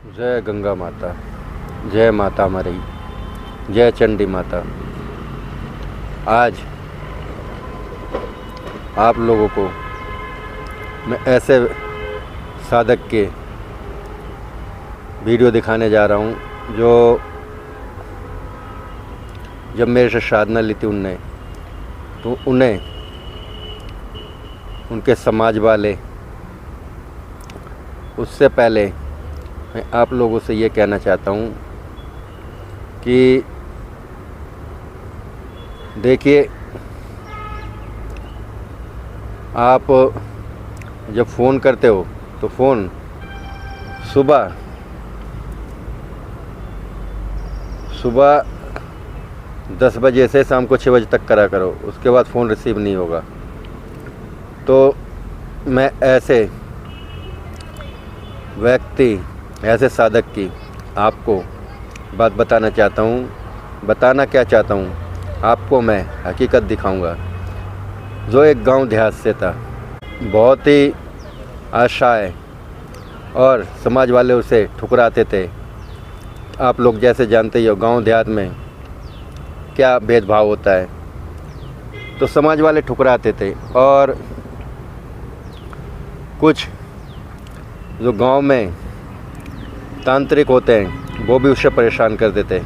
जय गंगा माता, जय माता मरी, जय चंडी माता। आज आप लोगों को मैं ऐसे साधक के वीडियो दिखाने जा रहा हूँ जो जब मेरे से साधना ली थी उनने, तो उन्हें उनके समाज वाले, उससे पहले मैं आप लोगों से ये कहना चाहता हूँ कि देखिए, आप जब फ़ोन करते हो तो फ़ोन सुबह 10 बजे से शाम को 6 बजे तक करा करो, उसके बाद फ़ोन रिसीव नहीं होगा। तो मैं ऐसे व्यक्ति, ऐसे साधक की आपको बात बताना चाहता हूँ। बताना क्या चाहता हूँ, आपको मैं हकीकत दिखाऊंगा। जो एक गांव देहात से था, बहुत ही आशाएं और समाज वाले उसे ठुकराते थे। आप लोग जैसे जानते ही हो गांव देहात में क्या भेदभाव होता है, तो समाज वाले ठुकराते थे। और कुछ जो गांव में तांत्रिक होते हैं वो भी उससे परेशान कर देते।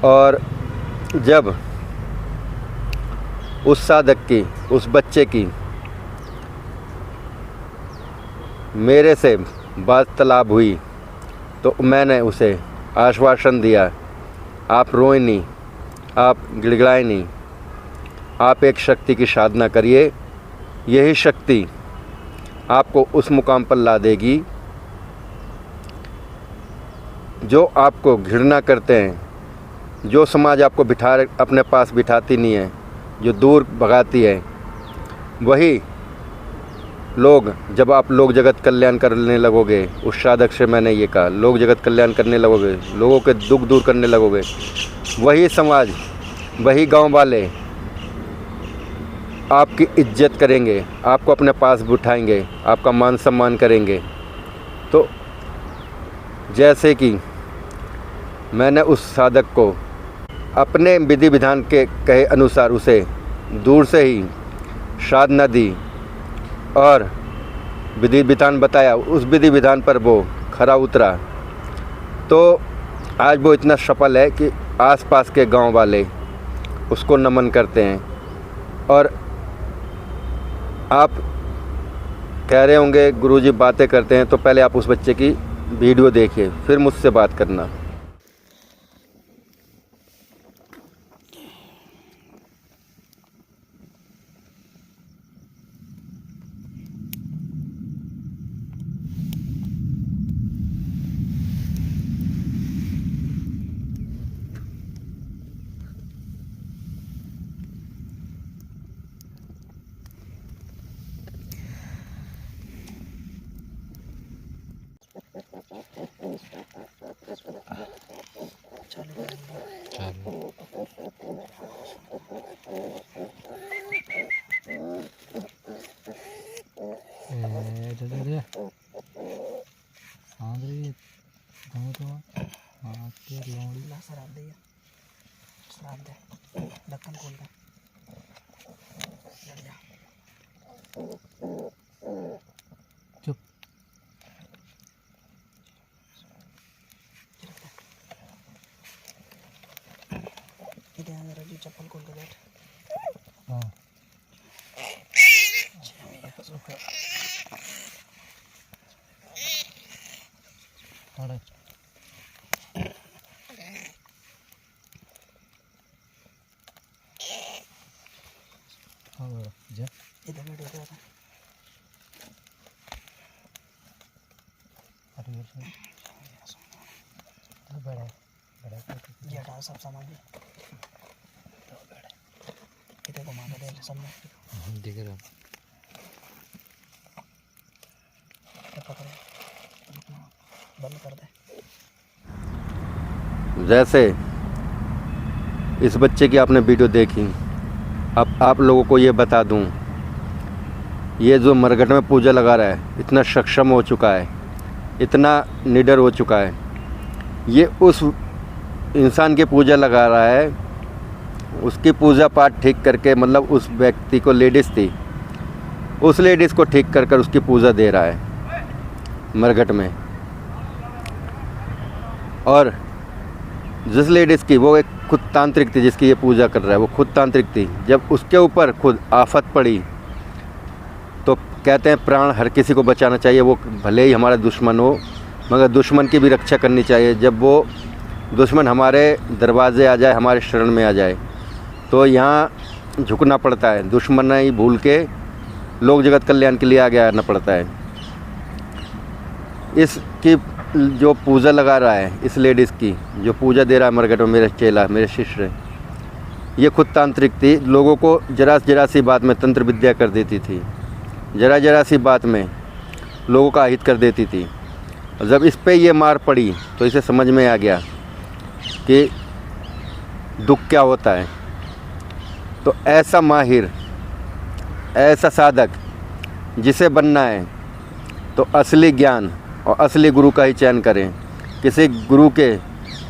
और जब उस साधक की, उस बच्चे की मेरे से वार्तालाप हुई तो मैंने उसे आश्वासन दिया, आप रोए नहीं, आप गिड़गिड़ाए नहीं, आप एक शक्ति की साधना करिए। यही शक्ति आपको उस मुकाम पर ला देगी जो आपको घृणा करते हैं, जो समाज आपको अपने पास बिठाती नहीं है, जो दूर भगाती है। वही लोग, जब आप लोक जगत कल्याण करने लगोगे, उस साधक से मैंने ये कहा, लोक जगत कल्याण करने लगोगे, लोगों के दुख दूर करने लगोगे, वही समाज, वही गांव वाले आपकी इज्जत करेंगे, आपको अपने पास बिठाएंगे, आपका मान सम्मान करेंगे। तो जैसे कि मैंने उस साधक को अपने विधि विधान के कहे अनुसार उसे दूर से ही साधना दी और विधि विधान बताया, उस विधि विधान पर वो खरा उतरा। तो आज वो इतना सफल है कि आसपास के गांव वाले उसको नमन करते हैं। और आप कह रहे होंगे गुरुजी बातें करते हैं, तो पहले आप उस बच्चे की वीडियो देखिए, फिर मुझसे बात करना। चुप। चप्पल खोल के बैठ। हाँ जा इधर बैठ इधर। बड़ा ये हटा सब सामान तो बड़ा इधर घुमा के दे सब में दिख रहा। पकड़ बंद कर दे। जैसे इस बच्चे की आपने वीडियो देखी, अब आप लोगों को ये बता दूं, ये जो मरघट में पूजा लगा रहा है, इतना सक्षम हो चुका है इतना निडर हो चुका है, ये उस इंसान की पूजा लगा रहा है, उसकी पूजा पाठ ठीक करके, मतलब उस व्यक्ति को, लेडीज़ थी, उस लेडीज़ को ठीक कर कर उसकी पूजा दे रहा है मरघट में। और जिस लेडीज़ की, वो एक खुद तांत्रिक थी जिसकी ये पूजा कर रहा है, वो खुद तांत्रिक थी। जब उसके ऊपर खुद आफत पड़ी तो कहते हैं प्राण हर किसी को बचाना चाहिए, वो भले ही हमारा दुश्मन हो, मगर दुश्मन की भी रक्षा करनी चाहिए। जब वो दुश्मन हमारे दरवाजे आ जाए, हमारे शरण में आ जाए, तो यहाँ झुकना पड़ता है, दुश्मन नहीं भूल के लोक जगत कल्याण के लिए आगे आना पड़ता है। इसकी जो पूजा लगा रहा है, इस लेडीज़ की जो पूजा दे रहा है मरघट में, मेरे चेला, मेरे शिष्य, ये खुद तांत्रिक थी। लोगों को जरा सी बात में तंत्र विद्या कर देती थी, जरा सी बात में लोगों का अहित कर देती थी। जब इस पे ये मार पड़ी तो इसे समझ में आ गया कि दुख क्या होता है। तो ऐसा माहिर, ऐसा साधक जिसे बनना है तो असली ज्ञान और असली गुरु का ही चयन करें। किसी गुरु के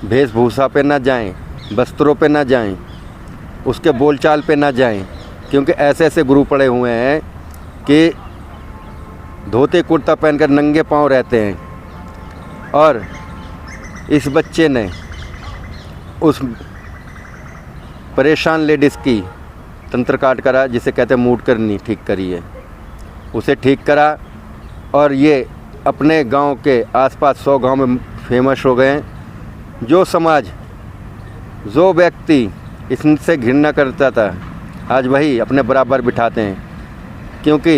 वेशभूषा पे ना जाएं, वस्त्रों पे ना जाएं, उसके बोलचाल पे ना जाएं, क्योंकि ऐसे ऐसे गुरु पड़े हुए हैं कि धोती कुर्ता पहनकर नंगे पांव रहते हैं। और इस बच्चे ने उस परेशान लेडीज़ की तंत्र काट करा, जिसे कहते हैं मूड करनी, ठीक करी है, उसे ठीक करा। और ये अपने गांव के आसपास 100 गांव में फेमस हो गए हैं। जो समाज, जो व्यक्ति इससे घृणा करता था, आज वही अपने बराबर बिठाते हैं, क्योंकि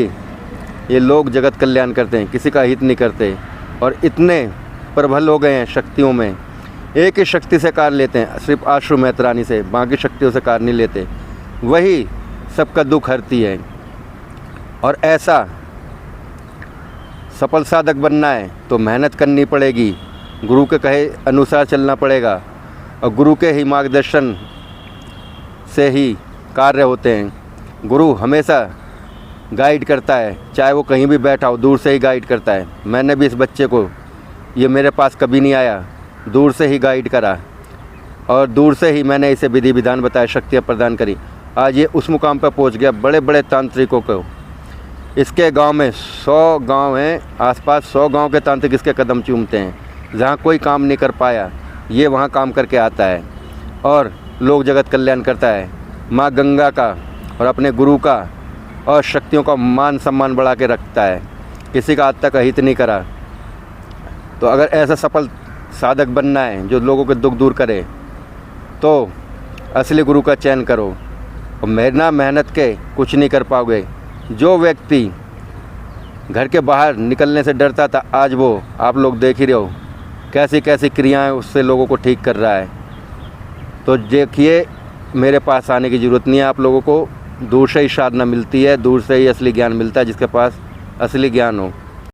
ये लोग जगत कल्याण करते हैं, किसी का हित नहीं करते। और इतने प्रबल हो गए हैं शक्तियों में, एक ही शक्ति से कार्य लेते हैं, सिर्फ आश्रु मैत्रानी से, बाकी शक्तियों से कार्य नहीं लेते। वही सबका दुख हरती है। और ऐसा सफल साधक बनना है तो मेहनत करनी पड़ेगी, गुरु के कहे अनुसार चलना पड़ेगा, और गुरु के ही मार्गदर्शन से ही कार्य होते हैं। गुरु हमेशा गाइड करता है, चाहे वो कहीं भी बैठा हो, दूर से ही गाइड करता है। मैंने भी इस बच्चे को, ये मेरे पास कभी नहीं आया, दूर से ही गाइड करा, और दूर से ही मैंने इसे विधि विधान बताया, शक्तियाँ प्रदान करी। आज ये उस मुकाम पर पहुंच गया। बड़े बड़े तांत्रिकों को, इसके गांव में 100 गांव हैं, आसपास 100 गांव के तांत्रिक इसके कदम चूमते हैं। जहां कोई काम नहीं कर पाया, ये वहां काम करके आता है और लोक जगत कल्याण करता है। माँ गंगा का और अपने गुरु का और शक्तियों का मान सम्मान बढ़ा के रखता है, किसी का आज तक अहित नहीं करा। तो अगर ऐसा सफल साधक बनना है जो लोगों के दुख दूर करे, तो असली गुरु का चयन करो, और बिना मेहनत के कुछ नहीं कर पाओगे। जो व्यक्ति घर के बाहर निकलने से डरता था, आज वो, आप लोग देख ही रहे हो, कैसी कैसी क्रियाएं उससे लोगों को ठीक कर रहा है। तो देखिए, मेरे पास आने की ज़रूरत नहीं है आप लोगों को। दूर से ही साधना मिलती है, दूर से ही असली ज्ञान मिलता है, जिसके पास असली ज्ञान हो।